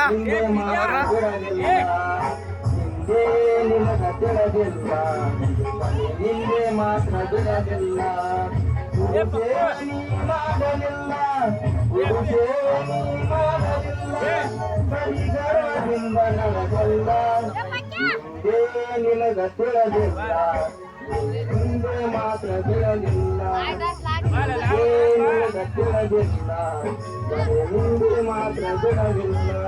ಹಿಂದೆ ನಿನಗ ತಿಳದಿಲ್ಲ ಹಿಂದೆ ಮಾತ್ರ ಬಿಡದಿಲ್ಲ ಪೂಜೆ ನೀ ಮಾಡಲಿಲ್ಲ ಪೂಜೆ ನೀ ಮಾಡಲಿಲ್ಲ ಪರಿಗರದಿಂದ ನನಗಲ್ಲ ಹಿಂದೆ ನಿನಗ ತಿಳದಿಲ್ಲ ಹಿಂದೆ ಮಾತ್ರ ಬಿಡಲಿಲ್ಲ ಪೂಜೆ ನಿನಗ ತಿಳದಿಲ್ಲ ಹಿಂದೆ ಮಾತ್ರ ಬಿಡಲಿಲ್ಲ